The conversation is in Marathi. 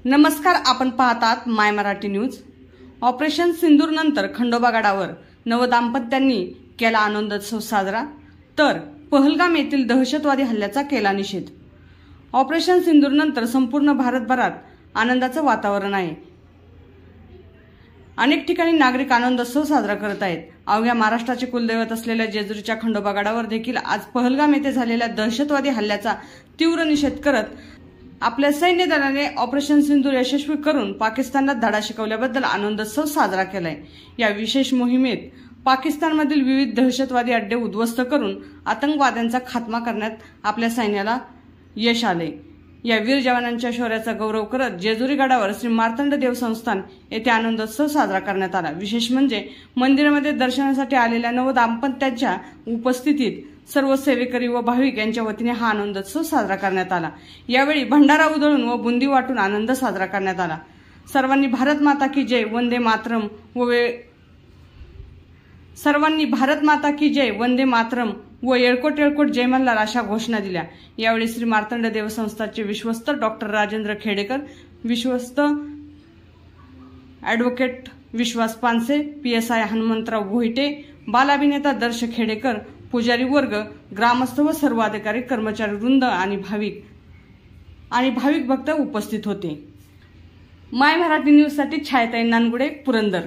नमस्कार, आपण पाहतात माय मराठी न्यूज। ऑपरेशन सिंदूर नंतर खंडोबा गडावर नवदाम्पत्यांनी केला आनंदोत्सव साजरा, तर पहलगाम येथील दहशतवादी हल्ल्याचा केला निषेध। ऑपरेशन सिंदूर नंतर संपूर्ण भारतभरात आनंदाचं वातावरण आहे। अनेक ठिकाणी नागरिक आनंदोत्सव साजरा करत आहेत। अवघ्या महाराष्ट्राचे कुलदैवत असलेल्या जेजुरीच्या खंडोबा गडावर देखील आज पहलगाम येथे झालेल्या दहशतवादी हल्ल्याचा तीव्र निषेध करत आपल्या सैन्य दलाने ऑपरेशन सिंदूर यशस्वी करून पाकिस्तानला धडा शिकवल्याबद्दल आनंदोत्सव साजरा केलाय। या विशेष मोहिमेत पाकिस्तानमधील विविध दहशतवादी अड्डे उद्ध्वस्त करून आतंकवाद्यांचा खात्मा करण्यात आपल्या सैन्याला यश आले। या वीर जवानांच्या शौर्याचा गौरव करत जेजुरी गडावर श्री मार्तंड देव संस्थान येथे आनंदोत्सव साजरा करण्यात आला। विशेष म्हणजे मंदिरामध्ये दर्शनासाठी आलेल्या नवदाम्पत्यांच्या उपस्थितीत सर्व सेवेकरी व भाविक यांच्या वतीने हा आनंदोत्सव साजरा करण्यात आला। यावेळी भंडारा उधळून व बुंदी वाटून आनंद साजरा करण्यात आला। सर्वांनी भारत माता की जय वंदे मातरम वंदे मातरम व येळकोट येळकोट जय मल्हार अशा घोषणा दिल्या। यावेळी श्री मार्तंड देव संस्थाचे विश्वस्त डॉक्टर राजेंद्र खेडेकर, विश्वस्त ॲडव्होकेट विश्वास पानसे, PSI हनुमंतराव भोईटे, बालाभिनेता दर्श खेडेकर, पुजारी वर्ग, ग्रामस्थ व सर्व अधिकारी, कर्मचारी वृंद आणि भाविक भक्त उपस्थित होते। माय मराठी न्यूज साठी छायाताई नानगुडे, पुरंदर।